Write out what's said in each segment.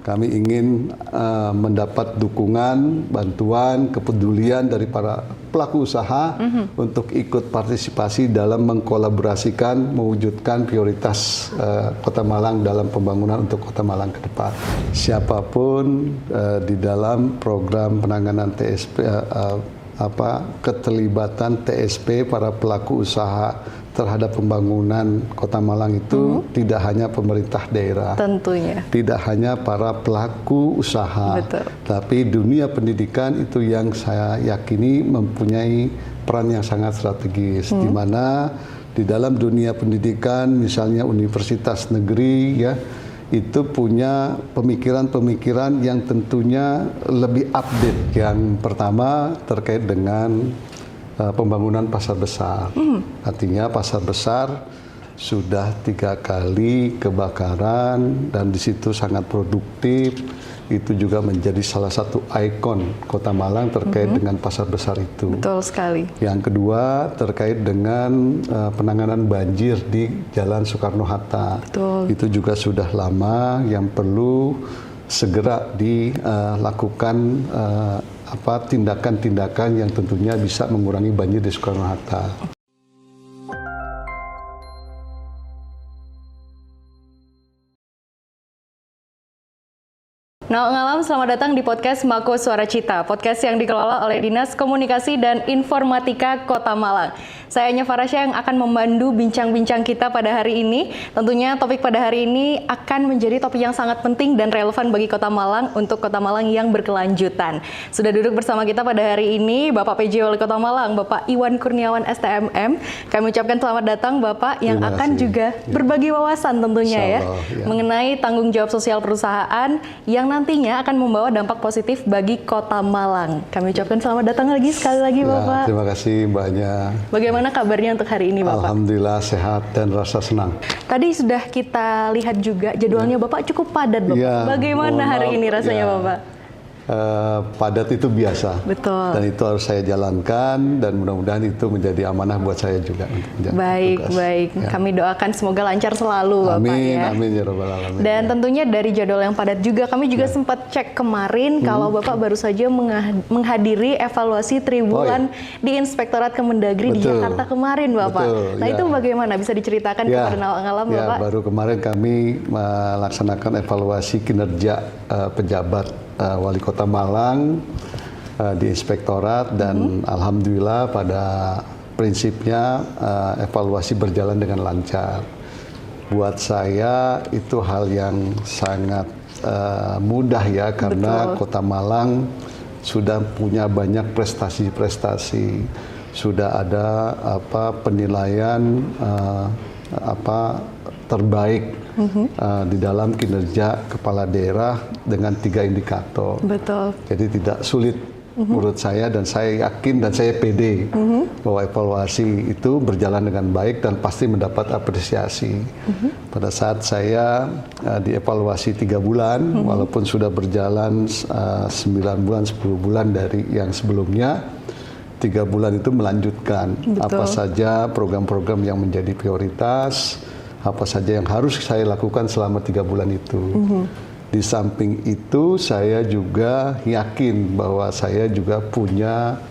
Kami ingin mendapat dukungan, bantuan, kepedulian dari para pelaku usaha untuk ikut partisipasi dalam mengkolaborasikan, mewujudkan prioritas Kota Malang dalam pembangunan untuk Kota Malang ke depan. Siapapun di dalam program penanganan TSP, keterlibatan TSP para pelaku usaha terhadap pembangunan Kota Malang itu tidak hanya pemerintah daerah, tentunya tidak hanya para pelaku usaha, betul, tapi dunia pendidikan itu yang saya yakini mempunyai peran yang sangat strategis, di mana di dalam dunia pendidikan misalnya universitas negeri ya itu punya pemikiran-pemikiran yang tentunya lebih update. Yang pertama terkait dengan pembangunan pasar besar. Artinya pasar besar sudah 3 kali kebakaran dan di situ sangat produktif. Itu juga menjadi salah satu ikon Kota Malang terkait dengan pasar besar itu. betul sekali. Yang kedua terkait dengan penanganan banjir di Jalan Soekarno-Hatta. Betul. Itu juga sudah lama yang perlu segera dilakukan tindakan-tindakan yang tentunya bisa mengurangi banjir di Soekarno-Hatta. Ngalam, selamat datang di podcast Mako Suara Cita, podcast yang dikelola oleh Dinas Komunikasi dan Informatika Kota Malang. Saya Anya Farasya yang akan memandu bincang-bincang kita pada hari ini. Tentunya topik pada hari ini akan menjadi topik yang sangat penting dan relevan bagi Kota Malang untuk Kota Malang yang berkelanjutan. Sudah duduk bersama kita pada hari ini Bapak PJ Wali Kota Malang, Bapak Iwan Kurniawan STMM. Kami ucapkan selamat datang Bapak yang akan juga berbagi wawasan tentunya mengenai tanggung jawab sosial perusahaan yang nantinya akan membawa dampak positif bagi Kota Malang. Kami ucapkan selamat datang lagi sekali lagi Bapak. Terima kasih Mbaknya. Bagaimana kabarnya untuk hari ini Bapak? Alhamdulillah sehat dan rasa senang. Tadi sudah kita lihat juga jadwalnya Bapak cukup padat Bapak. Ya, bagaimana hari ini rasanya Bapak? Padat itu biasa. Betul. Dan itu harus saya jalankan dan mudah-mudahan itu menjadi amanah buat saya juga. Baik. Ya. Kami doakan semoga lancar selalu Bapak ya. Amin ya Rabbal Alamin. Dan tentunya dari jadwal yang padat juga kami juga sempat cek kemarin kalau Bapak baru saja menghadiri evaluasi triwulan di Inspektorat Kemendagri di Jakarta kemarin Bapak. Nah itu bagaimana bisa diceritakan kepada Ngalam Bapak? Baru kemarin kami melaksanakan evaluasi kinerja pejabat Wali Kota Malang di Inspektorat dan alhamdulillah pada prinsipnya evaluasi berjalan dengan lancar. Buat saya itu hal yang sangat mudah ya karena Kota Malang sudah punya banyak prestasi-prestasi, sudah ada penilaian terbaik di dalam kinerja kepala daerah dengan 3 indikator. Betul. Jadi tidak sulit menurut saya dan saya yakin dan saya pede bahwa evaluasi itu berjalan dengan baik dan pasti mendapat apresiasi. Pada saat saya dievaluasi 3 bulan, walaupun sudah berjalan 9 bulan, 10 bulan dari yang sebelumnya, 3 bulan itu melanjutkan apa saja program-program yang menjadi prioritas, apa saja yang harus saya lakukan selama 3 bulan itu. Di samping itu saya juga yakin bahwa saya juga punya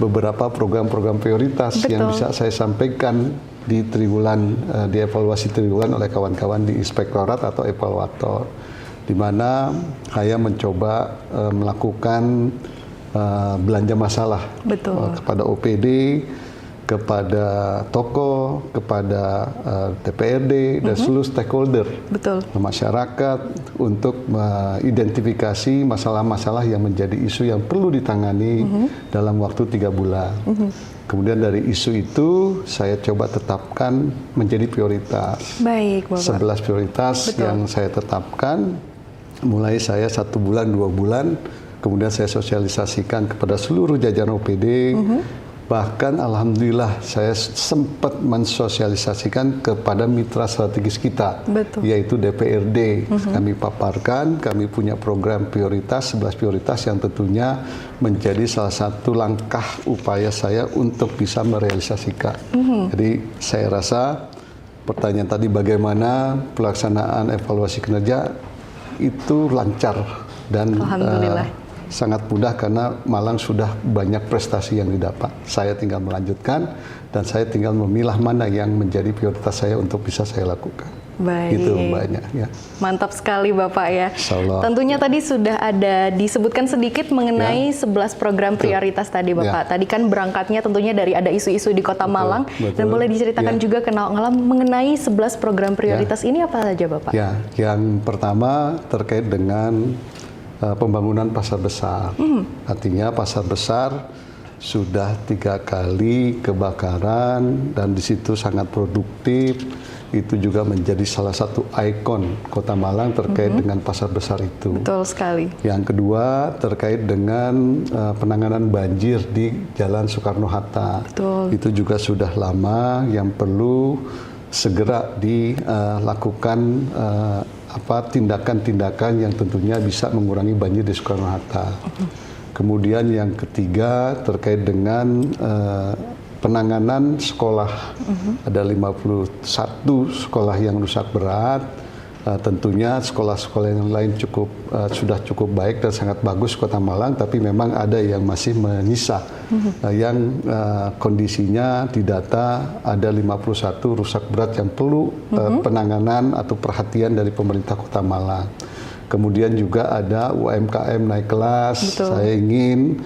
beberapa program-program prioritas yang bisa saya sampaikan di triwulan, di evaluasi triwulan oleh kawan-kawan di Inspektorat atau evaluator, di mana saya mencoba melakukan belanja masalah kepada OPD, kepada toko, kepada DPRD dan seluruh stakeholder masyarakat untuk mengidentifikasi masalah-masalah yang menjadi isu yang perlu ditangani dalam waktu 3 bulan. Kemudian dari isu itu saya coba tetapkan menjadi prioritas. Baik, Bapak. 11 prioritas yang saya tetapkan, mulai saya 1 bulan, 2 bulan, kemudian saya sosialisasikan kepada seluruh jajaran OPD. Bahkan alhamdulillah saya sempat mensosialisasikan kepada mitra strategis kita, yaitu DPRD. Kami paparkan, kami punya program prioritas, 11 prioritas yang tentunya menjadi salah satu langkah upaya saya untuk bisa merealisasikan. Jadi saya rasa pertanyaan tadi bagaimana pelaksanaan evaluasi kinerja, itu lancar dan Alhamdulillah. sangat mudah karena Malang sudah banyak prestasi yang didapat. Saya tinggal melanjutkan dan saya tinggal memilah mana yang menjadi prioritas saya untuk bisa saya lakukan. Baik. Itu banyak ya. Mantap sekali Bapak ya. Insyaallah. Tentunya tadi sudah ada disebutkan sedikit mengenai 11 program prioritas tadi Bapak. Tadi kan berangkatnya tentunya dari ada isu-isu di Kota Malang. betul. Dan boleh diceritakan juga kenal mengenai 11 program prioritas ini apa saja Bapak? Ya, yang pertama terkait dengan pembangunan pasar besar. Artinya pasar besar sudah 3 kali kebakaran dan di situ sangat produktif. Itu juga menjadi salah satu ikon Kota Malang terkait dengan pasar besar itu. Betul sekali. Yang kedua terkait dengan penanganan banjir di Jalan Soekarno-Hatta. Betul. Itu juga sudah lama yang perlu segera dilakukan tindakan-tindakan yang tentunya bisa mengurangi banjir di Soekarno-Hatta. Kemudian yang ketiga terkait dengan penanganan sekolah. Ada 51 sekolah yang rusak berat. Tentunya sekolah-sekolah yang lain sudah cukup baik dan sangat bagus Kota Malang, tapi memang ada yang masih menyisa yang kondisinya didata ada 51 rusak berat yang perlu penanganan atau perhatian dari pemerintah Kota Malang. Kemudian juga ada UMKM naik kelas. Betul. Saya ingin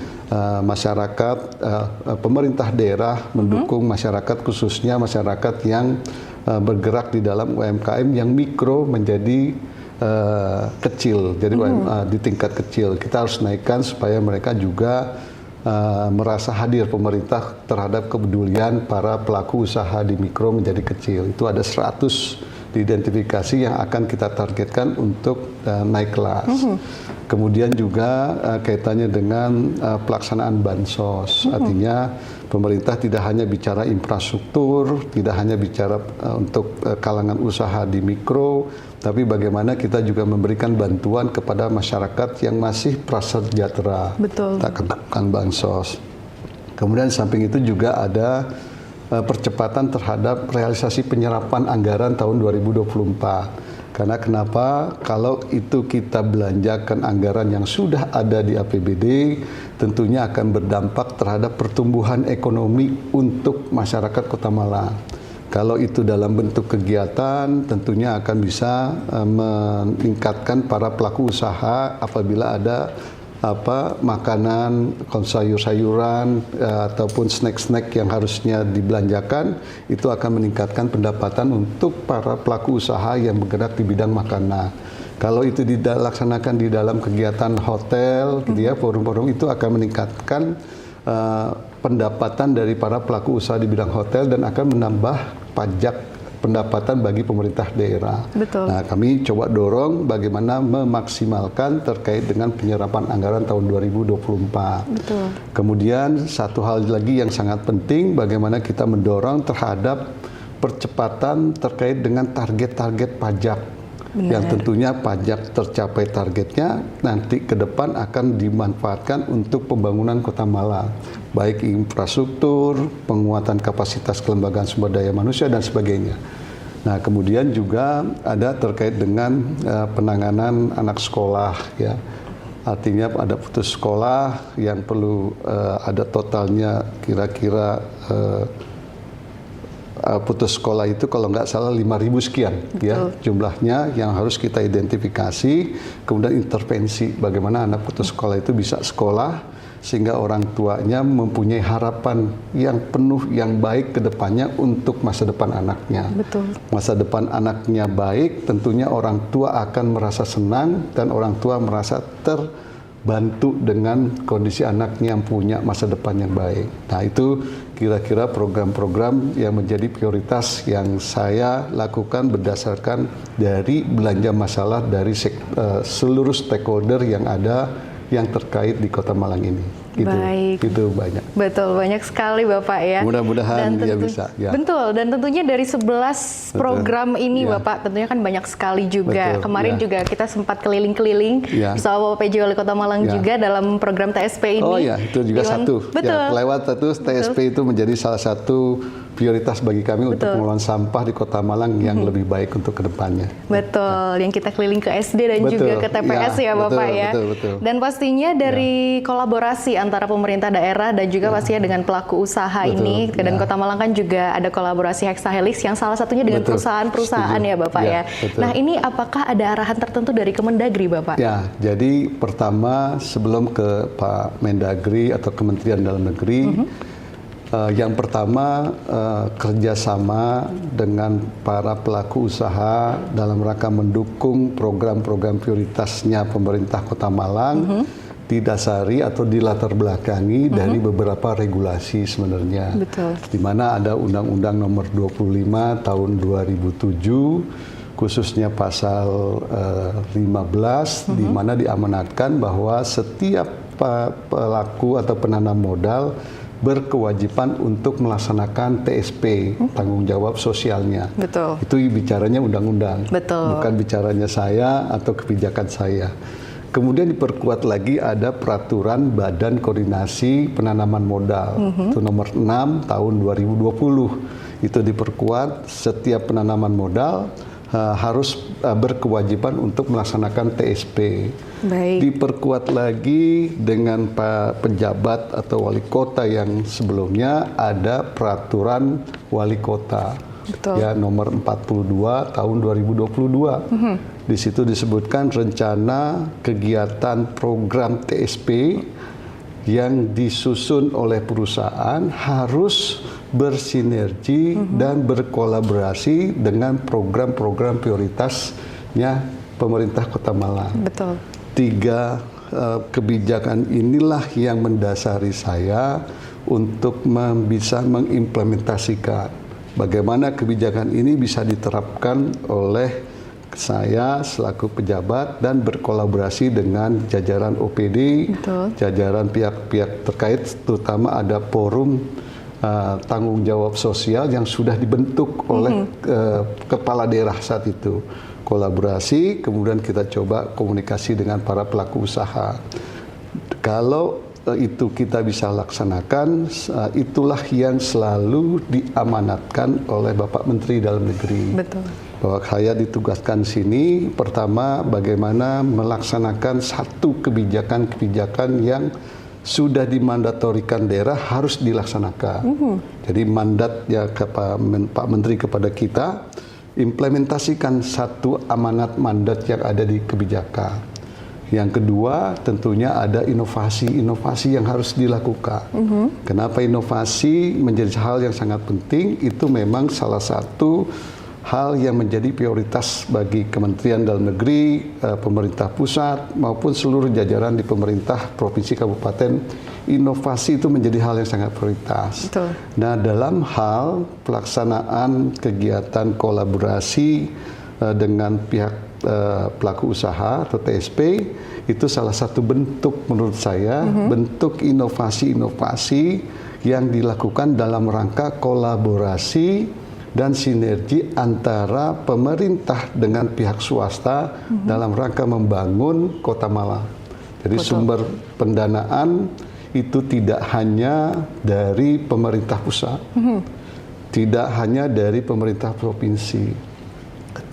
masyarakat, pemerintah daerah mendukung masyarakat, khususnya masyarakat yang bergerak di dalam UMKM yang mikro menjadi kecil, jadi di tingkat kecil. Kita harus naikkan supaya mereka juga merasa hadir pemerintah terhadap kepedulian para pelaku usaha di mikro menjadi kecil. Itu ada 100 diidentifikasi yang akan kita targetkan untuk naik kelas. Kemudian juga kaitannya dengan pelaksanaan bansos. Artinya pemerintah tidak hanya bicara infrastruktur, tidak hanya bicara untuk kalangan usaha di mikro, tapi bagaimana kita juga memberikan bantuan kepada masyarakat yang masih prasejahtera. Betul. Kita kedepan bansos. Kemudian di samping itu juga ada percepatan terhadap realisasi penyerapan anggaran tahun 2024. Karena kenapa? Kalau itu kita belanjakan anggaran yang sudah ada di APBD, tentunya akan berdampak terhadap pertumbuhan ekonomi untuk masyarakat Kota Malang. Kalau itu dalam bentuk kegiatan, tentunya akan bisa meningkatkan para pelaku usaha apabila ada makanan, sayur-sayuran ataupun snack-snack yang harusnya dibelanjakan, itu akan meningkatkan pendapatan untuk para pelaku usaha yang bergerak di bidang makanan. Kalau itu dilaksanakan di dalam kegiatan hotel, gitu ya, forum-forum itu akan meningkatkan pendapatan dari para pelaku usaha di bidang hotel dan akan menambah pajak pendapatan bagi pemerintah daerah. Betul. Nah, kami coba dorong bagaimana memaksimalkan terkait dengan penyerapan anggaran tahun 2024. Betul. Kemudian satu hal lagi yang sangat penting, bagaimana kita mendorong terhadap percepatan terkait dengan target-target pajak. Benar. Yang tentunya pajak tercapai targetnya nanti ke depan akan dimanfaatkan untuk pembangunan Kota Malang, baik infrastruktur, penguatan kapasitas kelembagaan sumber daya manusia dan sebagainya. Nah, kemudian juga ada terkait dengan penanganan anak sekolah, ya. Artinya ada putus sekolah yang perlu ada totalnya kira-kira putus sekolah itu kalau nggak salah 5.000 sekian. Betul. Ya jumlahnya yang harus kita identifikasi, kemudian intervensi bagaimana anak putus sekolah itu bisa sekolah sehingga orang tuanya mempunyai harapan yang penuh yang baik ke depannya untuk masa depan anaknya. Betul. Masa depan anaknya baik, tentunya orang tua akan merasa senang dan orang tua merasa terbantu dengan kondisi anaknya yang punya masa depan yang baik. Nah, itu kira-kira program-program yang menjadi prioritas yang saya lakukan berdasarkan dari belanja masalah dari seluruh stakeholder yang ada yang terkait di Kota Malang ini. Baik. Itu banyak. Betul, banyak sekali Bapak ya. Mudah-mudahan dia bisa. Ya. Betul, dan tentunya dari 11 program ini Ya. Bapak, tentunya kan banyak sekali juga. Betul, Kemarin ya. juga kita sempat keliling-keliling bersama Bapak PJ Wali Kota Malang juga dalam program TSP ini. Oh ya, itu juga satu. Betul. Ya, lewat satu TSP itu menjadi salah satu prioritas bagi kami untuk pengelolaan sampah di Kota Malang yang lebih baik untuk kedepannya. Betul, yang kita keliling ke SD dan juga ke TPS ya Bapak ya. Betul. Dan pastinya dari kolaborasi antara pemerintah daerah dan juga pastinya dengan pelaku usaha ini, dan Kota Malang kan juga ada kolaborasi Hexahelix yang salah satunya dengan perusahaan-perusahaan ya Bapak ya. Nah ini apakah ada arahan tertentu dari Kemendagri Bapak? Ya, jadi pertama sebelum ke Pak Mendagri atau Kementerian Dalam Negeri, yang pertama kerjasama dengan para pelaku usaha dalam rangka mendukung program-program prioritasnya pemerintah Kota Malang didasari atau dilatar belakangi dari beberapa regulasi sebenarnya. Betul. Di mana ada Undang-Undang Nomor 25 Tahun 2007 khususnya pasal 15 di mana diamanatkan bahwa setiap pelaku atau penanam modal berkewajiban untuk melaksanakan TSP, tanggung jawab sosialnya. Betul. Itu bicaranya undang-undang, bukan bicaranya saya atau kebijakan saya. Kemudian diperkuat lagi ada peraturan Badan Koordinasi Penanaman Modal, itu nomor 6 tahun 2020. Itu diperkuat setiap penanaman modal harus berkewajiban untuk melaksanakan TSP. Baik. Diperkuat lagi dengan pejabat atau wali kota yang sebelumnya ada peraturan wali kota. Betul. Ya, nomor 42 tahun 2022. Di situ disebutkan rencana kegiatan program TSP yang disusun oleh perusahaan harus bersinergi dan berkolaborasi dengan program-program prioritasnya pemerintah Kota Malang. Betul. 3 kebijakan inilah yang mendasari saya untuk bisa mengimplementasikan bagaimana kebijakan ini bisa diterapkan oleh saya selaku pejabat dan berkolaborasi dengan jajaran OPD, jajaran pihak-pihak terkait, terutama ada forum tanggung jawab sosial yang sudah dibentuk oleh kepala daerah saat itu. Kolaborasi, kemudian kita coba komunikasi dengan para pelaku usaha. Kalau itu kita bisa laksanakan, itulah yang selalu diamanatkan oleh Bapak Menteri Dalam Negeri. Betul. Bahwa saya ditugaskan sini, pertama bagaimana melaksanakan satu kebijakan-kebijakan yang sudah dimandatorikan daerah harus dilaksanakan. Jadi mandat ya Pak Menteri kepada kita, implementasikan satu amanat mandat yang ada di kebijakan. Yang kedua, tentunya ada inovasi-inovasi yang harus dilakukan. Kenapa inovasi menjadi hal yang sangat penting? Itu memang salah satu hal yang menjadi prioritas bagi Kementerian Dalam Negeri, pemerintah pusat, maupun seluruh jajaran di pemerintah provinsi kabupaten. Inovasi itu menjadi hal yang sangat prioritas. Betul. Nah, dalam hal pelaksanaan kegiatan kolaborasi dengan pihak pelaku usaha atau TSP, itu salah satu bentuk menurut saya, bentuk inovasi-inovasi yang dilakukan dalam rangka kolaborasi dan sinergi antara pemerintah dengan pihak swasta dalam rangka membangun Kota Malang. Jadi sumber pendanaan itu tidak hanya dari pemerintah pusat, tidak hanya dari pemerintah provinsi,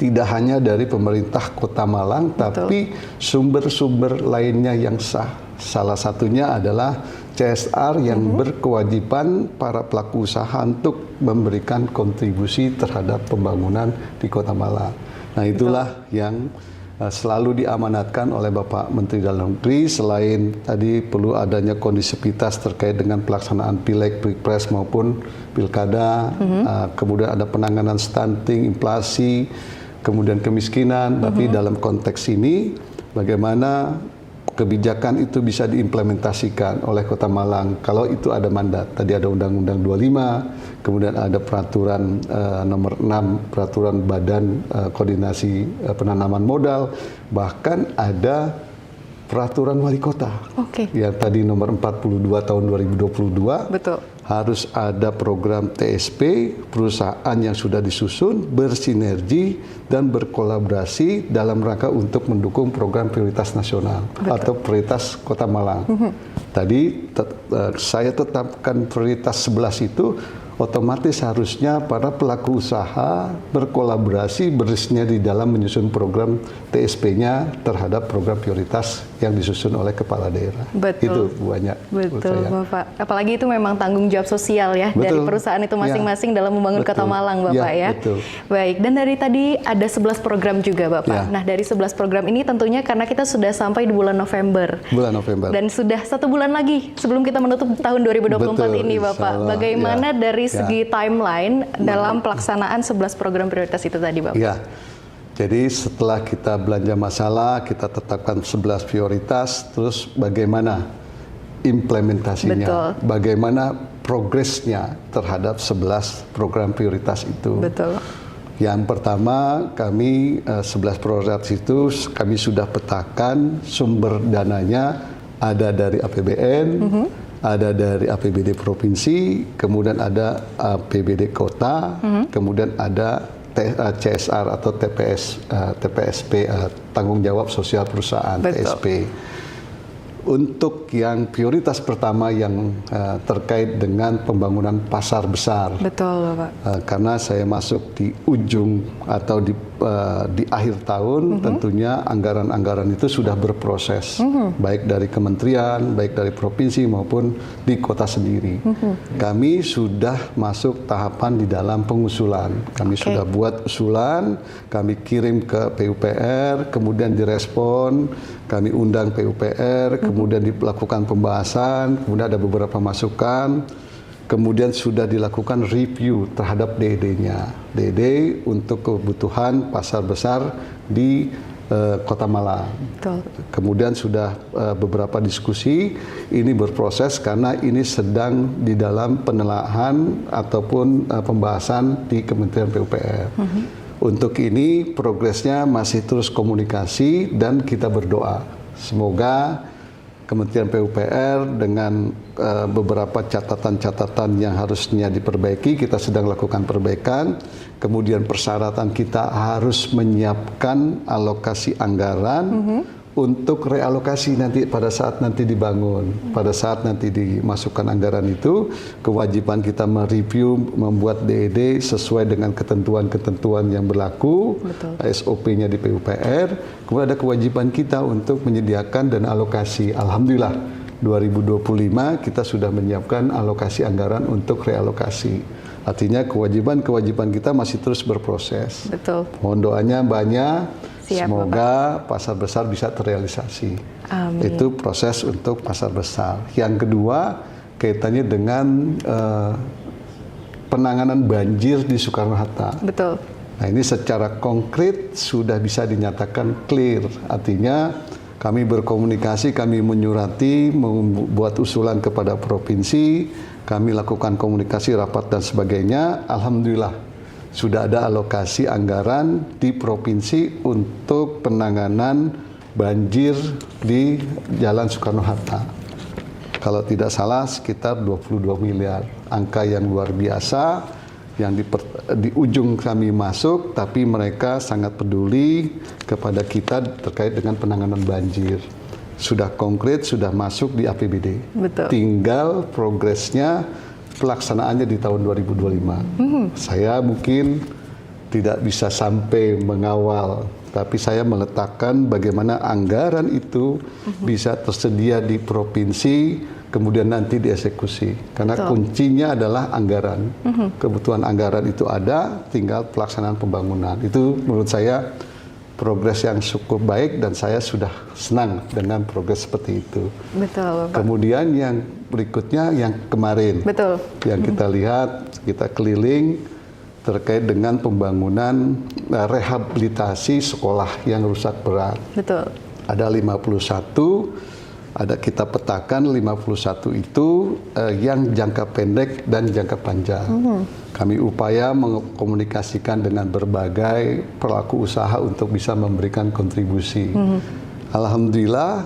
tidak hanya dari pemerintah Kota Malang, tapi sumber-sumber lainnya yang sah. Salah satunya adalah CSR yang berkewajiban para pelaku usaha untuk memberikan kontribusi terhadap pembangunan di Kota Malang. Nah, itulah yang selalu diamanatkan oleh Bapak Menteri Dalam Negeri. Selain tadi perlu adanya kondisivitas terkait dengan pelaksanaan pileg, pilpres maupun pilkada, kemudian ada penanganan stunting, inflasi, kemudian kemiskinan. Tapi dalam konteks ini, bagaimana kebijakan itu bisa diimplementasikan oleh Kota Malang. Kalau itu ada mandat, tadi ada Undang-Undang 25, kemudian ada peraturan nomor 6, peraturan Badan Koordinasi Penanaman Modal, bahkan ada peraturan wali kota. Yang tadi nomor 42 tahun 2022. Betul. Harus ada program TSP, perusahaan yang sudah disusun, bersinergi dan berkolaborasi dalam rangka untuk mendukung program prioritas nasional atau prioritas Kota Malang. Tadi saya tetapkan prioritas 11 itu otomatis harusnya para pelaku usaha berkolaborasi bersinergi dalam menyusun program TSP-nya terhadap program prioritas yang disusun oleh kepala daerah. Betul. Itu banyak. Betul, Bapak. Apalagi itu memang tanggung jawab sosial ya Betul. dari perusahaan itu masing-masing dalam membangun Kota Malang, Bapak ya. Betul. Baik, dan dari tadi ada 11 program juga, Bapak. Nah, dari 11 program ini tentunya karena kita sudah sampai di bulan November. Bulan November. Dan sudah 1 bulan lagi sebelum kita menutup tahun 2024 ini, Bapak. Bagaimana dari segi timeline dalam pelaksanaan 11 program prioritas itu tadi, Bapak? Ya. Jadi setelah kita belanja masalah, kita tetapkan 11 prioritas, terus bagaimana implementasinya, Betul. bagaimana progresnya terhadap 11 program prioritas itu. Betul. Yang pertama, kami 11 prioritas itu kami sudah petakan sumber dananya ada dari APBN, ada dari APBD provinsi, kemudian ada APBD kota, kemudian ada CSR atau TPSP, tanggung jawab sosial perusahaan. Betul. TSP. Untuk yang prioritas pertama yang terkait dengan pembangunan pasar besar. Betul, Bapak. Karena saya masuk di ujung atau di akhir tahun, tentunya anggaran-anggaran itu sudah berproses, baik dari kementerian, baik dari provinsi maupun di kota sendiri. Kami sudah masuk tahapan di dalam pengusulan. Kami sudah buat usulan, kami kirim ke PUPR, kemudian direspon, kami undang PUPR, kemudian dilakukan pembahasan, kemudian ada beberapa masukan. Kemudian sudah dilakukan review terhadap DD-nya. DD untuk kebutuhan pasar besar di Kota Malang. Betul. Kemudian sudah beberapa diskusi, ini berproses karena ini sedang di dalam penelaahan ataupun pembahasan di Kementerian PUPR. Untuk ini progresnya masih terus komunikasi dan kita berdoa. Semoga Kementerian PUPR dengan beberapa catatan-catatan yang harusnya diperbaiki, kita sedang lakukan perbaikan. Kemudian persyaratan kita harus menyiapkan alokasi anggaran untuk realokasi nanti pada saat nanti dibangun. Pada saat nanti dimasukkan anggaran itu, kewajiban kita mereview, membuat DED sesuai dengan ketentuan-ketentuan yang berlaku, SOP-nya di PUPR. Kemudian ada kewajiban kita untuk menyediakan dan alokasi. Alhamdulillah, 2025 kita sudah menyiapkan alokasi anggaran untuk realokasi. Artinya kewajiban-kewajiban kita masih terus berproses. Betul. Mohon doanya banyak. Siap, semoga pasar besar bisa terrealisasi. Amin. Itu proses untuk pasar besar. Yang kedua, kaitannya dengan penanganan banjir di Soekarno-Hatta. Betul. Nah, ini secara konkret sudah bisa dinyatakan clear. Artinya kami berkomunikasi, kami menyurati, membuat usulan kepada provinsi, kami lakukan komunikasi, rapat dan sebagainya. Alhamdulillah sudah ada alokasi anggaran di provinsi untuk penanganan banjir di Jalan Soekarno-Hatta. Kalau tidak salah sekitar 22 miliar. Angka yang luar biasa yang di ujung kami masuk, tapi mereka sangat peduli kepada kita terkait dengan penanganan banjir. Sudah konkret, sudah masuk di APBD. Betul. Tinggal progresnya pelaksanaannya di tahun 2025. Saya mungkin tidak bisa sampai mengawal, tapi saya meletakkan bagaimana anggaran itu bisa tersedia di provinsi, kemudian nanti dieksekusi. Karena kuncinya adalah anggaran. Kebutuhan anggaran itu ada, tinggal pelaksanaan pembangunan. Itu menurut saya progres yang cukup baik dan saya sudah senang dengan progres seperti itu. Betul, Bapak. Kemudian yang berikutnya yang kemarin, Betul. yang kita lihat, kita keliling terkait dengan pembangunan rehabilitasi sekolah yang rusak berat. Betul. Ada 51, ada kita petakan 51 itu yang jangka pendek dan jangka panjang. Kami upaya mengkomunikasikan dengan berbagai pelaku usaha untuk bisa memberikan kontribusi. Alhamdulillah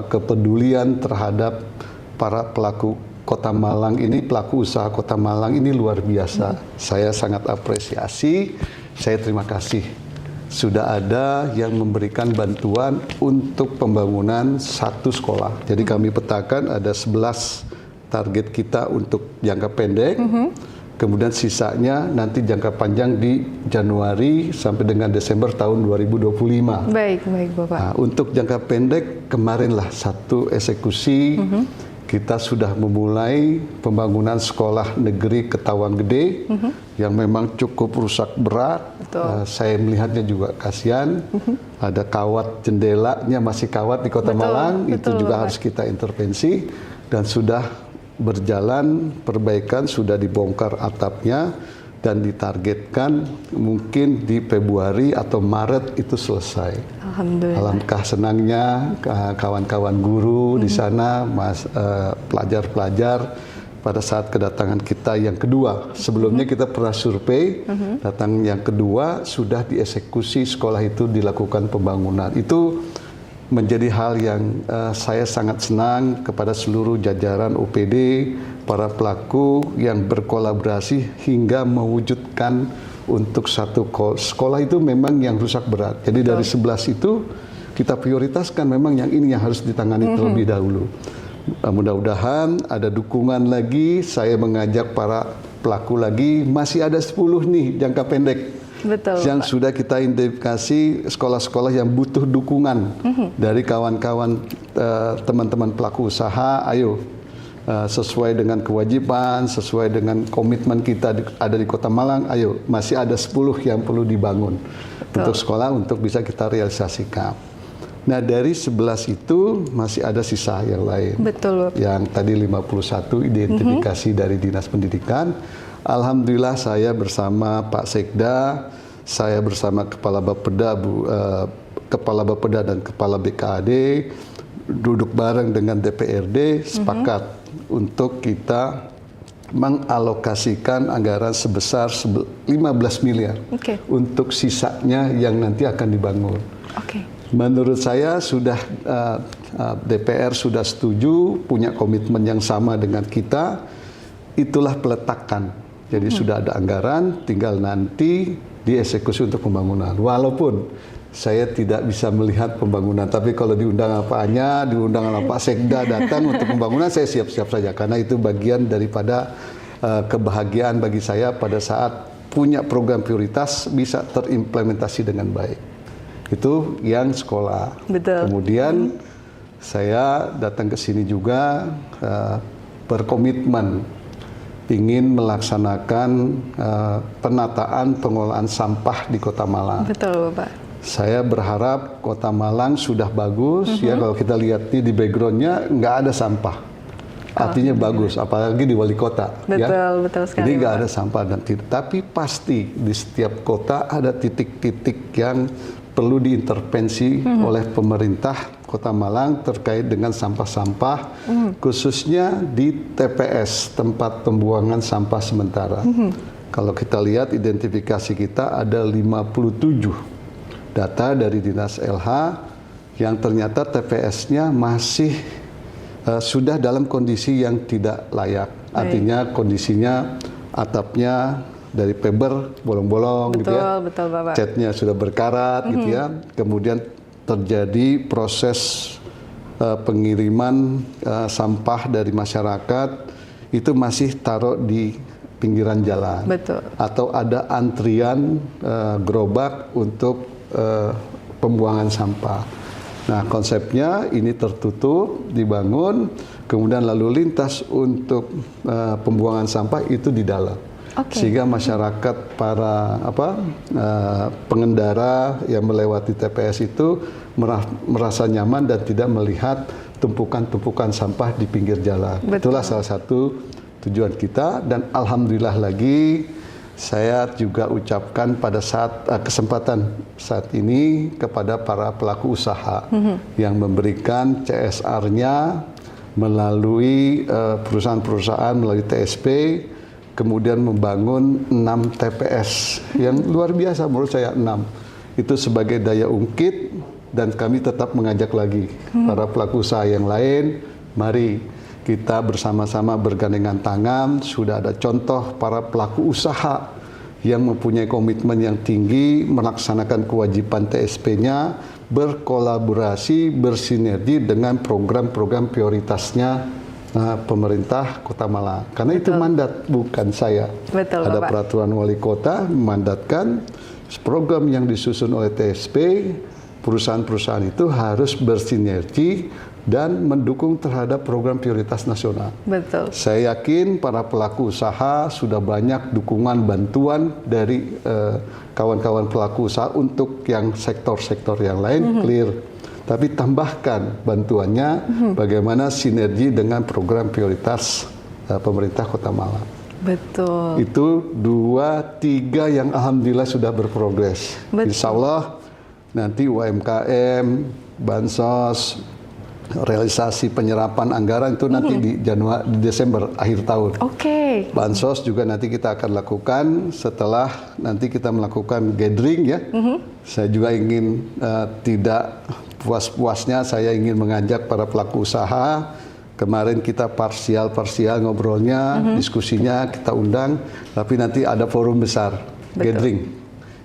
kepedulian terhadap para pelaku Kota Malang ini, pelaku usaha Kota Malang ini luar biasa. Saya sangat apresiasi, saya terima kasih. Sudah ada yang memberikan bantuan untuk pembangunan satu sekolah. Jadi kami petakan ada 11 target kita untuk jangka pendek. Kemudian sisanya nanti jangka panjang di Januari sampai dengan Desember tahun 2025. Baik Bapak. Nah, untuk jangka pendek kemarinlah satu eksekusi, kita sudah memulai pembangunan sekolah negeri Ketawang Gede yang memang cukup rusak berat. Saya melihatnya juga kasihan. Ada kawat jendelanya masih kawat di Kota Malang, itu juga harus kita intervensi dan sudah berjalan perbaikan, sudah dibongkar atapnya dan ditargetkan mungkin di Februari atau Maret itu selesai. Alhamdulillah. Alangkah senangnya kawan-kawan guru di sana, pelajar-pelajar pada saat kedatangan kita yang kedua. Sebelumnya kita pernah survei, datang yang kedua sudah dieksekusi sekolah itu dilakukan pembangunan. Itu menjadi hal yang saya sangat senang kepada seluruh jajaran OPD, para pelaku yang berkolaborasi hingga mewujudkan untuk satu sekolah itu memang yang rusak berat. Jadi dari 11 itu kita prioritaskan memang yang ini yang harus ditangani terlebih dahulu. Mudah-mudahan ada dukungan lagi, saya mengajak para pelaku lagi, masih ada 10 nih jangka pendek. Betul, yang Pak. sudah kita identifikasi sekolah-sekolah yang butuh dukungan dari kawan-kawan teman-teman pelaku usaha. Ayo sesuai dengan kewajiban, sesuai dengan komitmen kita ada di Kota Malang. Ayo masih ada 10 yang perlu dibangun untuk sekolah untuk bisa kita realisasikan. Nah dari 11 itu masih ada sisa yang lain. Betul, Bapak. Yang tadi 51 identifikasi dari Dinas Pendidikan. Alhamdulillah saya bersama Pak Sekda, saya bersama Kepala Bapeda, Kepala Bapeda dan Kepala BKAD duduk bareng dengan DPRD sepakat untuk kita mengalokasikan anggaran sebesar 15 miliar untuk sisanya yang nanti akan dibangun. Menurut saya sudah DPR sudah setuju, punya komitmen yang sama dengan kita, itulah peletakan. Jadi sudah ada anggaran, tinggal nanti dieksekusi untuk pembangunan. Walaupun saya tidak bisa melihat pembangunan, tapi kalau diundang apanya, diundang Pak Sekda datang untuk pembangunan, saya siap-siap saja. Karena itu bagian daripada kebahagiaan bagi saya pada saat punya program prioritas bisa terimplementasi dengan baik. Itu yang sekolah. Betul. Kemudian saya datang ke sini juga berkomitmen ingin melaksanakan penataan pengelolaan sampah di Kota Malang. Betul, Bapak. Saya berharap Kota Malang sudah bagus, ya kalau kita lihat nih di backgroundnya nggak ada sampah. Artinya bagus, apalagi di wali kota. Betul, betul sekali. Jadi nggak ada sampah dan tapi pasti di setiap kota ada titik-titik yang perlu diintervensi oleh pemerintah Kota Malang terkait dengan sampah-sampah, khususnya di TPS, tempat pembuangan sampah sementara. Kalau kita lihat identifikasi kita ada 57 data dari Dinas LH yang ternyata TPS-nya masih sudah dalam kondisi yang tidak layak. Artinya kondisinya atapnya dari fiber bolong-bolong gitu ya. Betul, Bapak. Catnya sudah berkarat gitu ya. Kemudian terjadi proses pengiriman sampah dari masyarakat itu masih taruh di pinggiran jalan. Betul. Atau ada antrian gerobak untuk pembuangan sampah. Nah, konsepnya ini tertutup, dibangun, kemudian lalu lintas untuk pembuangan sampah itu di dalam. Sehingga masyarakat para pengendara yang melewati TPS itu merasa nyaman dan tidak melihat tumpukan-tumpukan sampah di pinggir jalan. Itulah salah satu tujuan kita dan alhamdulillah lagi saya juga ucapkan pada saat kesempatan saat ini kepada para pelaku usaha yang memberikan CSR-nya melalui perusahaan-perusahaan melalui TSP, kemudian membangun 6 TPS yang luar biasa menurut saya 6. Itu sebagai daya ungkit dan kami tetap mengajak lagi para pelaku usaha yang lain, mari kita bersama-sama bergandengan tangan. Sudah ada contoh para pelaku usaha yang mempunyai komitmen yang tinggi melaksanakan kewajiban TSP-nya, berkolaborasi, bersinergi dengan program-program prioritasnya pemerintah Kota Malang. Karena itu mandat, bukan saya. Betul, ada Bapak. peraturan wali kota memandatkan program yang disusun oleh TSP, perusahaan-perusahaan itu harus bersinergi dan mendukung terhadap program prioritas nasional. Betul. Saya yakin para pelaku usaha sudah banyak dukungan bantuan dari kawan-kawan pelaku usaha untuk yang sektor-sektor yang lain, clear. Tapi tambahkan bantuannya bagaimana sinergi dengan program prioritas pemerintah Kota Malang. Betul. Itu 2, 3 yang alhamdulillah sudah berprogres. Betul. Insya Allah nanti UMKM, Bansos, realisasi penyerapan anggaran itu nanti di Desember akhir tahun. Oke. Bansos juga nanti kita akan lakukan setelah nanti kita melakukan gathering ya. Saya juga ingin tidak puas-puasnya saya ingin mengajak para pelaku usaha. Kemarin kita parsial ngobrolnya, diskusinya kita undang, tapi nanti ada forum besar, gathering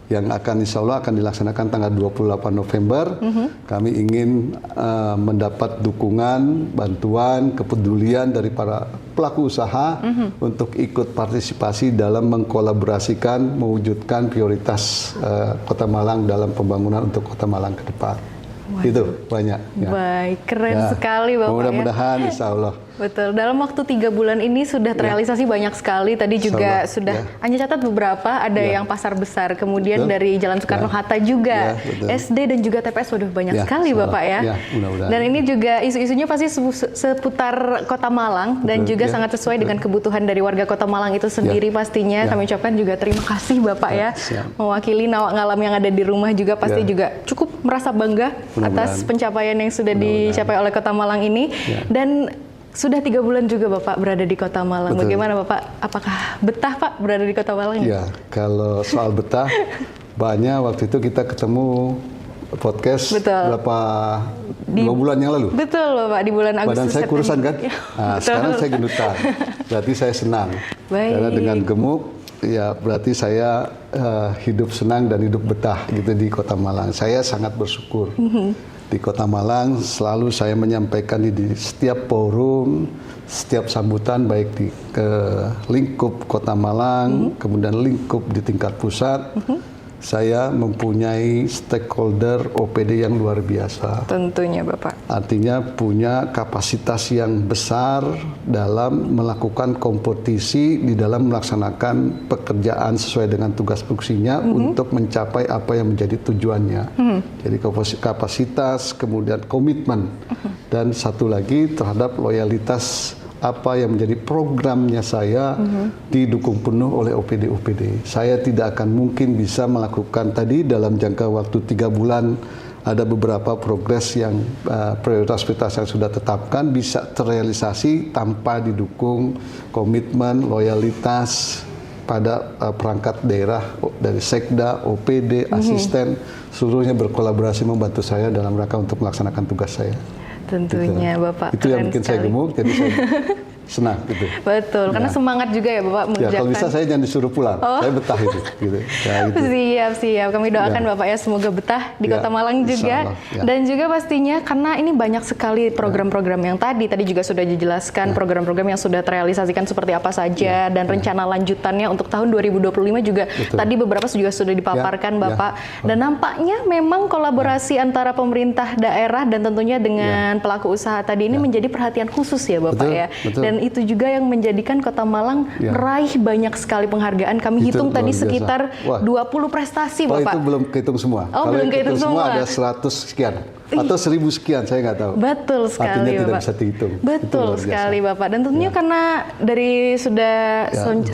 yang akan insya Allah akan dilaksanakan tanggal 28 November. Kami ingin mendapat dukungan, bantuan, kepedulian dari para pelaku usaha untuk ikut partisipasi dalam mengkolaborasikan, mewujudkan prioritas Kota Malang dalam pembangunan untuk Kota Malang ke depan. Waduh. Itu banyak. Ya. Baik, keren sekali Bapak. Mudah-mudahan insya Allah. Betul, dalam waktu 3 bulan ini sudah terrealisasi banyak sekali. Tadi juga sudah hanya catat beberapa, ada yang pasar besar, kemudian dari Jalan Soekarno-Hatta juga, SD dan juga TPS sudah banyak sekali Bapak ya. Mudah-mudahan. Dan ini juga isu-isunya pasti seputar Kota Malang dan juga sangat sesuai dengan kebutuhan dari warga Kota Malang itu sendiri pastinya. Kami ucapkan juga terima kasih Bapak ya, mewakili Nawak Ngalam yang ada di rumah juga pasti juga cukup merasa bangga atas pencapaian yang sudah dicapai oleh Kota Malang ini. Dan sudah 3 bulan juga Bapak berada di Kota Malang. Betul. Bagaimana Bapak? Apakah betah Pak berada di Kota Malang? Ya, kalau soal betah, banyak waktu itu kita ketemu podcast berapa 2 bulan yang lalu. Betul Bapak, di bulan Agustus. Badan saya kurusan kan? Nah, sekarang saya gendutan. Berarti saya senang. Karena dengan gemuk, ya berarti saya hidup senang dan hidup betah gitu di Kota Malang. Saya sangat bersyukur. Di Kota Malang selalu saya menyampaikan di setiap forum, setiap sambutan baik di ke lingkup Kota Malang, kemudian lingkup di tingkat pusat. Saya mempunyai stakeholder OPD yang luar biasa. Tentunya Bapak. Artinya punya kapasitas yang besar dalam melakukan kompetisi di dalam melaksanakan pekerjaan sesuai dengan tugas fungsinya untuk mencapai apa yang menjadi tujuannya. Jadi kapasitas, kemudian komitmen, dan satu lagi terhadap loyalitas apa yang menjadi programnya saya didukung penuh oleh OPD-OPD. Saya tidak akan mungkin bisa melakukan tadi dalam jangka waktu 3 bulan. Ada beberapa progres yang prioritas-prioritas yang sudah tetapkan bisa terrealisasi tanpa didukung komitmen, loyalitas pada perangkat daerah dari Sekda, OPD, asisten, seluruhnya berkolaborasi membantu saya dalam rangka untuk melaksanakan tugas saya. Tentunya Bapak. Itu yang bikin saya gemuk, jadi saya senang gitu. Betul, karena semangat juga ya Bapak mengerjakan. Ya, kalau bisa saya jangan disuruh pulang, saya betah itu. Gitu. Ya, gitu. Siap. Kami doakan Bapak ya semoga betah di Kota Malang juga. Dan juga pastinya karena ini banyak sekali program-program yang tadi juga sudah dijelaskan program-program yang sudah terrealisasikan seperti apa saja dan rencana lanjutannya untuk tahun 2025 juga. Tadi beberapa juga sudah dipaparkan Bapak. Dan nampaknya memang kolaborasi antara pemerintah daerah dan tentunya dengan pelaku usaha tadi ini menjadi perhatian khusus ya Bapak ya. Dan itu juga yang menjadikan Kota Malang meraih banyak sekali penghargaan. Kami hitung tadi sekitar 20 prestasi Bapak. Itu belum kehitung semua. Kalau belum kehitung semua ada 100 sekian. Atau 1000 sekian, saya nggak tahu. Betul sekali Artinya Bapak. tidak bisa dihitung. Betul sekali Bapak. Dan tentunya karena dari sudah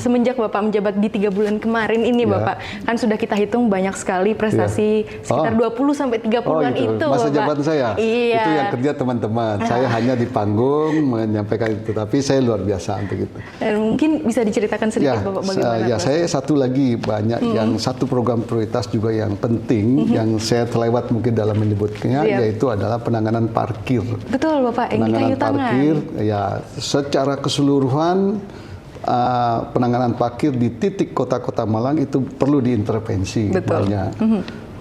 semenjak Bapak menjabat di 3 bulan kemarin ini Bapak, kan sudah kita hitung banyak sekali prestasi sekitar 20 sampai 30-an itu Masa Bapak. jabatan saya? Iya. Itu yang kerja teman-teman. Saya hanya di panggung menyampaikan itu, tapi saya luar biasa untuk itu. Dan mungkin bisa diceritakan sedikit Bapak bagaimana? Ya, saya satu lagi banyak yang satu program prioritas juga yang penting yang saya terlewat mungkin dalam menyebutnya, yaitu adalah penanganan parkir. Betul Bapak, penanganan parkir ya secara keseluruhan. Penanganan parkir di titik kota-kota Malang itu perlu diintervensi banyak.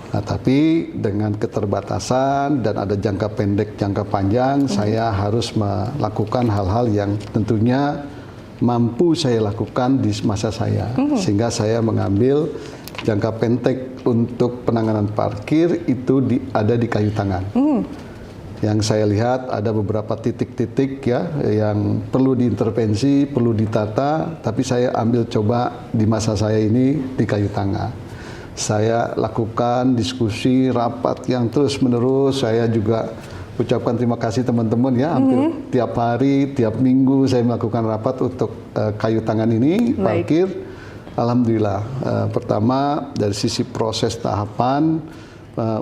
Nah, tapi dengan keterbatasan dan ada jangka pendek, jangka panjang, saya harus melakukan hal-hal yang tentunya mampu saya lakukan di masa saya. Sehingga saya mengambil jangka pendek untuk penanganan parkir itu ada di kayu tangan. Yang saya lihat ada beberapa titik-titik ya yang perlu diintervensi, perlu ditata, tapi saya ambil coba di masa saya ini di kayu tangan. Saya lakukan diskusi, rapat yang terus-menerus. Saya juga ucapkan terima kasih teman-teman ya, hampir tiap hari, tiap minggu saya melakukan rapat untuk kayu tangan ini, parkir. Alhamdulillah, pertama dari sisi proses tahapan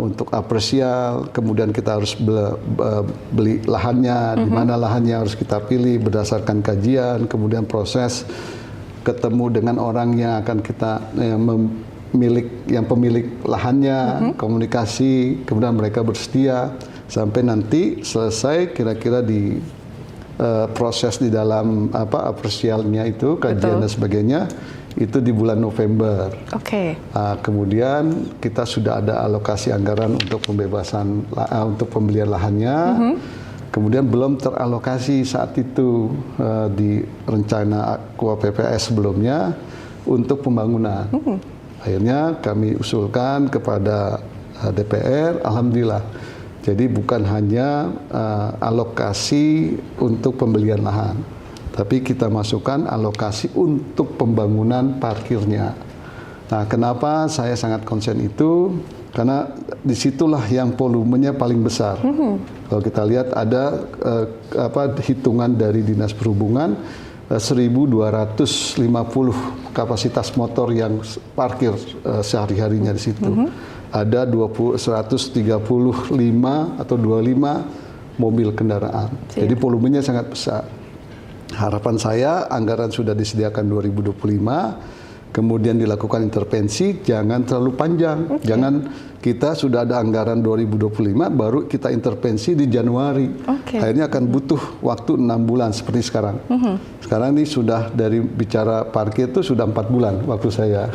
untuk apresial, kemudian kita harus beli lahannya, di mana lahannya harus kita pilih berdasarkan kajian, kemudian proses ketemu dengan orang yang akan kita pemilik lahannya, komunikasi, kemudian mereka bersedia sampai nanti selesai kira-kira di proses di dalam apresialnya itu kajian dan sebagainya itu di bulan November. Kemudian kita sudah ada alokasi anggaran untuk pembebasan untuk pembelian lahannya. Kemudian belum teralokasi saat itu di rencana Aqua PPS sebelumnya untuk pembangunan. Akhirnya kami usulkan kepada DPR, alhamdulillah. Jadi bukan hanya alokasi untuk pembelian lahan, tapi kita masukkan alokasi untuk pembangunan parkirnya. Nah, kenapa saya sangat konsen itu? Karena disitulah yang volumenya paling besar. Kalau kita lihat ada hitungan dari Dinas Perhubungan, 1.250 kapasitas motor yang parkir sehari-harinya di situ. Ada 135 atau 25 mobil kendaraan. Jadi volumenya sangat besar. Harapan saya anggaran sudah disediakan 2025, kemudian dilakukan intervensi, jangan terlalu panjang. Jangan kita sudah ada anggaran 2025, baru kita intervensi di Januari. Akhirnya akan butuh waktu 6 bulan seperti sekarang. Sekarang ini sudah dari bicara parkir itu sudah 4 bulan waktu saya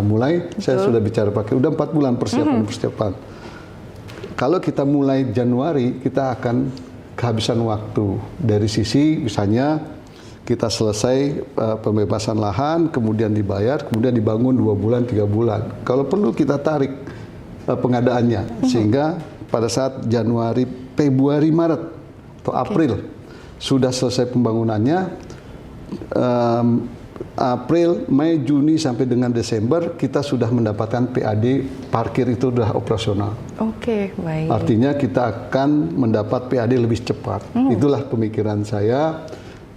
mulai. Saya sudah bicara parkir, udah 4 bulan persiapan. Kalau kita mulai Januari, kita akan kehabisan waktu. Dari sisi misalnya kita selesai pembebasan lahan, kemudian dibayar, kemudian dibangun 2 bulan, 3 bulan. Kalau perlu kita tarik pengadaannya, sehingga pada saat Januari, Februari, Maret, atau April sudah selesai pembangunannya, April, Mei, Juni sampai dengan Desember kita sudah mendapatkan PAD parkir itu sudah operasional. Baik. Artinya kita akan mendapat PAD lebih cepat. Itulah pemikiran saya.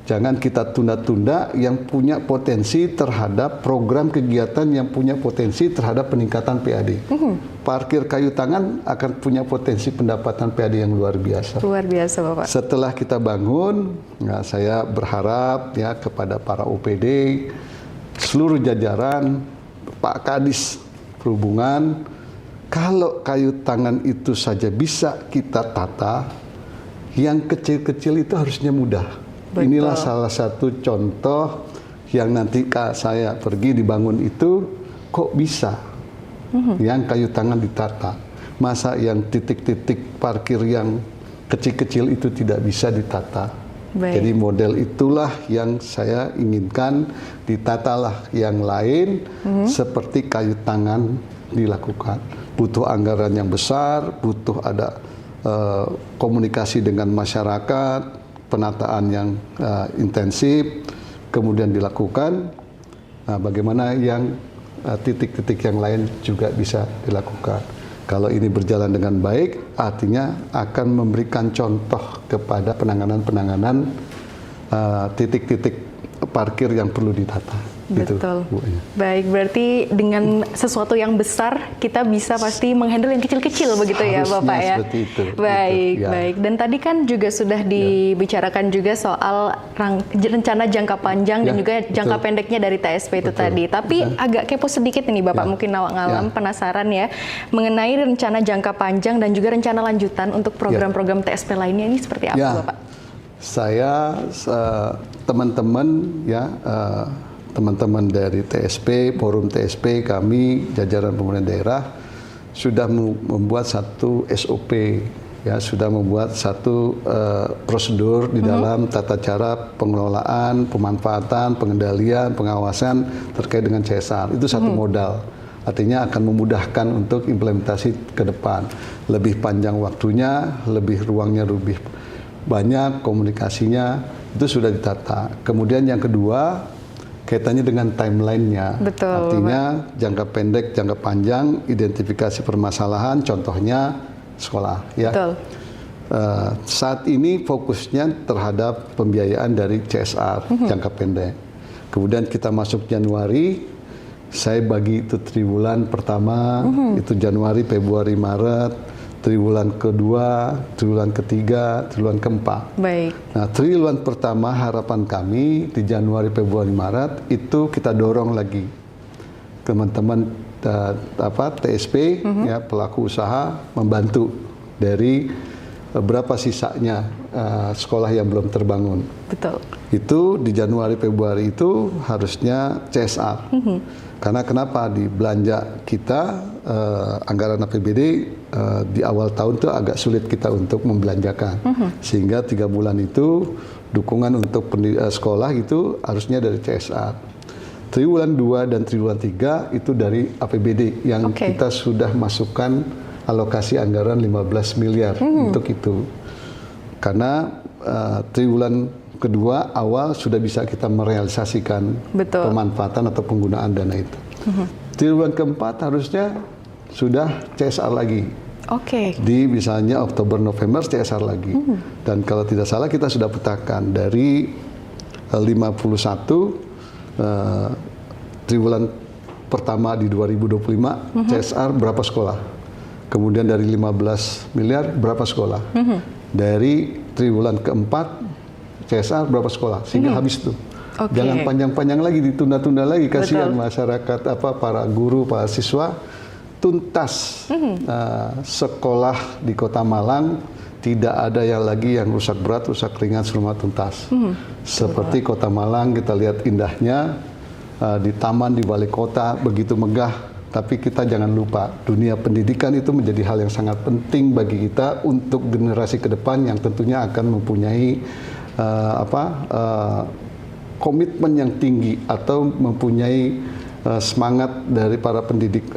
Jangan kita tunda-tunda yang punya potensi terhadap program kegiatan yang punya potensi terhadap peningkatan PAD. Parkir kayu tangan akan punya potensi pendapatan PAD yang luar biasa. Luar biasa, Bapak. Setelah kita bangun, saya berharap ya kepada para OPD, seluruh jajaran, Pak Kadis Perhubungan, kalau kayu tangan itu saja bisa kita tata, yang kecil-kecil itu harusnya mudah. Inilah salah satu contoh yang nanti saya pergi dibangun itu kok bisa yang kayu tangan ditata. Masa yang titik-titik parkir yang kecil-kecil itu tidak bisa ditata. Jadi model itulah yang saya inginkan, ditatalah yang lain seperti kayu tangan dilakukan. Butuh anggaran yang besar, butuh ada komunikasi dengan masyarakat, penataan yang intensif, kemudian dilakukan. Bagaimana yang titik-titik yang lain juga bisa dilakukan. Kalau ini berjalan dengan baik, artinya akan memberikan contoh kepada penanganan-penanganan titik-titik parkir yang perlu ditata. Betul. Baik, berarti dengan sesuatu yang besar kita bisa pasti menghandle yang kecil-kecil begitu ya, Bapak ya. Seperti itu. Baik, baik. Dan tadi kan juga sudah dibicarakan juga soal rencana jangka panjang dan juga jangka pendeknya dari TSP itu tadi. Tapi agak kepo sedikit ini Bapak, mungkin awak-ngalam penasaran ya mengenai rencana jangka panjang dan juga rencana lanjutan untuk program-program TSP lainnya ini seperti apa, Bapak? Saya teman-teman dari TSP, forum TSP, kami jajaran pemerintah daerah sudah membuat satu SOP, ya, sudah membuat satu prosedur di dalam tata cara pengelolaan, pemanfaatan, pengendalian, pengawasan terkait dengan CSR. Itu satu modal. Artinya akan memudahkan untuk implementasi ke depan. Lebih panjang waktunya, lebih ruangnya lebih banyak, komunikasinya itu sudah ditata. Kemudian yang kedua, kaitannya dengan timeline-nya. Betul, artinya jangka pendek, jangka panjang, identifikasi permasalahan, contohnya sekolah. Ya. Betul. Saat ini fokusnya terhadap pembiayaan dari CSR jangka pendek. Kemudian kita masuk Januari, saya bagi itu triwulan pertama, itu Januari, Februari, Maret, triwulan kedua, triwulan ketiga, triwulan keempat. Baik. Nah, triwulan pertama harapan kami di Januari, Februari, Maret itu kita dorong lagi teman-teman TSP, ya, pelaku usaha membantu dari berapa sisanya sekolah yang belum terbangun. Betul. Itu di Januari, Februari itu harusnya CSR. Karena kenapa di belanja kita anggaran APBD di awal tahun itu agak sulit kita untuk membelanjakan, sehingga 3 bulan itu dukungan untuk sekolah itu harusnya dari CSR. Triwulan 2 dan triwulan 3 itu dari APBD yang kita sudah masukkan alokasi anggaran 15 miliar untuk itu. Karena triwulan kedua awal sudah bisa kita merealisasikan pemanfaatan atau penggunaan dana itu. Triwulan keempat harusnya sudah CSR lagi. Di misalnya Oktober November CSR lagi. Dan kalau tidak salah kita sudah petakan dari 51 triwulan pertama di 2025 CSR berapa sekolah. Kemudian dari 15 miliar berapa sekolah. Dari triwulan keempat CSR berapa sekolah, sehingga habis itu. Jangan panjang-panjang lagi, ditunda-tunda lagi, kasihan masyarakat, para guru, para siswa. Tuntas sekolah di Kota Malang, tidak ada yang lagi yang rusak berat, rusak ringan, semua tuntas. Seperti Kota Malang, kita lihat indahnya di taman di balik kota, begitu megah. Tapi kita jangan lupa, dunia pendidikan itu menjadi hal yang sangat penting bagi kita untuk generasi ke depan yang tentunya akan mempunyai komitmen yang tinggi atau mempunyai semangat dari para pendidik,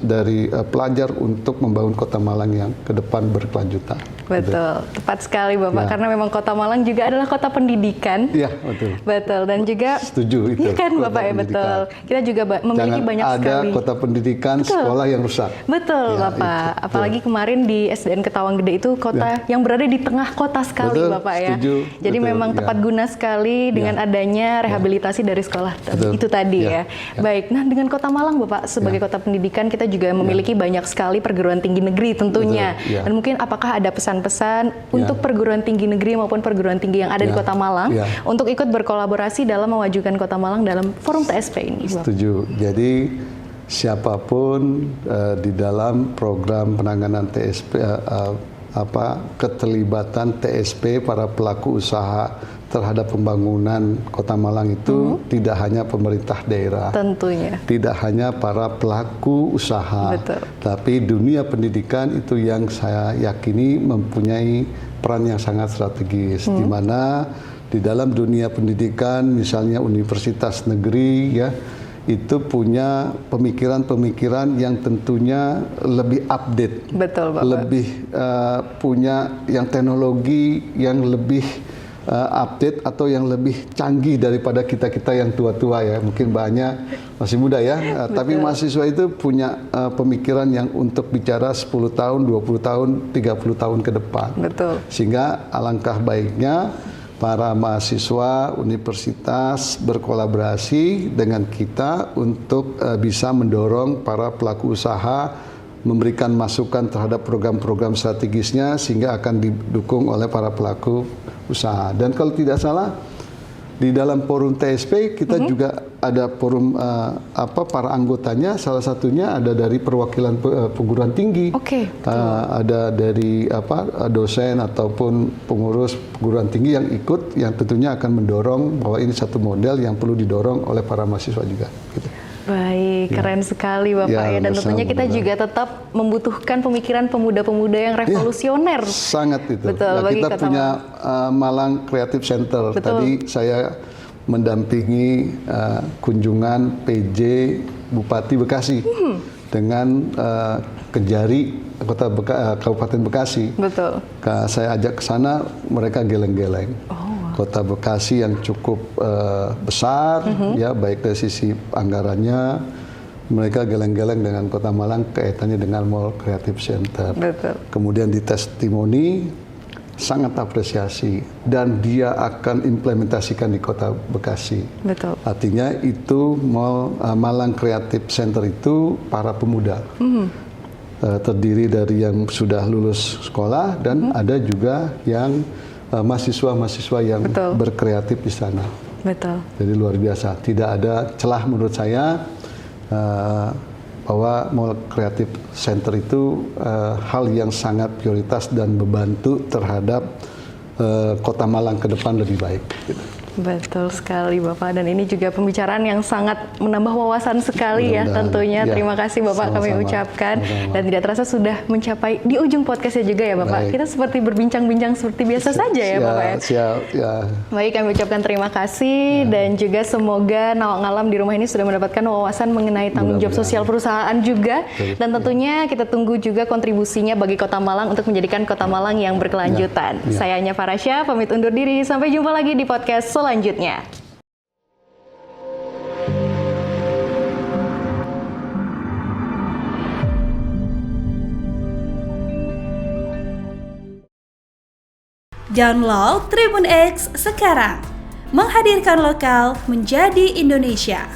dari pelajar untuk membangun Kota Malang yang ke depan berkelanjutan. Betul, tepat sekali Bapak, karena memang Kota Malang juga adalah kota pendidikan. Iya, betul. Betul, dan juga setuju itu. Iya kan Bapak ya, betul. Kita juga memiliki banyak sekali. Jangan ada kota pendidikan, sekolah yang rusak. Betul ya, Bapak, itu. Apalagi kemarin di SDN Ketawang Gede itu kota yang berada di tengah kota sekali Bapak ya. Setuju, jadi memang tepat guna sekali dengan adanya rehabilitasi dari sekolah itu tadi ya. Baik, nah dengan Kota Malang Bapak sebagai kota pendidikan kita juga memiliki banyak sekali perguruan tinggi negeri tentunya. Dan mungkin apakah ada pesan-pesan untuk perguruan tinggi negeri maupun perguruan tinggi yang ada di Kota Malang untuk ikut berkolaborasi dalam memajukan Kota Malang dalam forum TSP ini? Setuju. Jadi siapapun di dalam program penanganan TSP, keterlibatan TSP para pelaku usaha terhadap pembangunan Kota Malang itu tidak hanya pemerintah daerah, tentunya, tidak hanya para pelaku usaha, tapi dunia pendidikan itu yang saya yakini mempunyai peran yang sangat strategis, di mana di dalam dunia pendidikan, misalnya universitas negeri, ya, itu punya pemikiran-pemikiran yang tentunya lebih update, lebih punya yang teknologi yang lebih update atau yang lebih canggih daripada kita-kita yang tua-tua ya, mungkin banyak masih muda ya, tapi mahasiswa itu punya pemikiran yang untuk bicara 10 tahun, 20 tahun, 30 tahun ke depan. Sehingga alangkah baiknya para mahasiswa universitas berkolaborasi dengan kita untuk bisa mendorong para pelaku usaha, memberikan masukan terhadap program-program strategisnya sehingga akan didukung oleh para pelaku usaha. Dan kalau tidak salah di dalam forum TSP kita juga ada forum para anggotanya, salah satunya ada dari perwakilan perguruan tinggi, ada dari dosen ataupun pengurus perguruan tinggi yang ikut, yang tentunya akan mendorong bahwa ini satu model yang perlu didorong oleh para mahasiswa juga. Gitu. Baik, keren sekali Bapak Ya, ya. Dan tentunya kita bersama-sama. juga tetap membutuhkan pemikiran pemuda-pemuda yang revolusioner. Sangat itu. Betul, Nah, bagi kita Kota punya Malang Creative Center. Betul. Tadi saya mendampingi kunjungan PJ Bupati Bekasi dengan Kejari Kabupaten Bekasi. Betul. Saya ajak ke sana, mereka geleng-geleng. Kota Bekasi yang cukup besar, ya baik dari sisi anggarannya, mereka geleng-geleng dengan Kota Malang kaitannya dengan Mall Creative Center. Betul. Kemudian di testimoni sangat apresiasi dan dia akan implementasikan di Kota Bekasi. Betul. Artinya itu Mall Malang Creative Center itu para pemuda. Terdiri dari yang sudah lulus sekolah dan ada juga yang mahasiswa-mahasiswa yang Betul. berkreatif di sana. Betul. Jadi luar biasa. Tidak ada celah menurut saya bahwa Mall Creative Center itu hal yang sangat prioritas dan membantu terhadap Kota Malang ke depan lebih baik. Gitu. Betul sekali Bapak, dan ini juga pembicaraan yang sangat menambah wawasan sekali ya Mudah-mudahan. tentunya. Ya, Terima kasih Bapak kami sama-sama. ucapkan. Sama-sama. Dan tidak terasa sudah mencapai di ujung podcastnya juga ya Bapak. Baik. Kita seperti berbincang-bincang seperti biasa saja ya Bapak ya. Siap, ya. Baik, kami ucapkan terima kasih dan juga semoga Nawak Ngalam di rumah ini sudah mendapatkan wawasan mengenai tanggung jawab Mudah-mudahan. sosial perusahaan juga. Betul. Dan tentunya kita tunggu juga kontribusinya bagi Kota Malang untuk menjadikan Kota Malang yang berkelanjutan. Ya. Saya Anya Farasya, pamit undur diri. Sampai jumpa lagi di podcast selanjutnya. Download Tribun X sekarang, menghadirkan lokal menjadi Indonesia.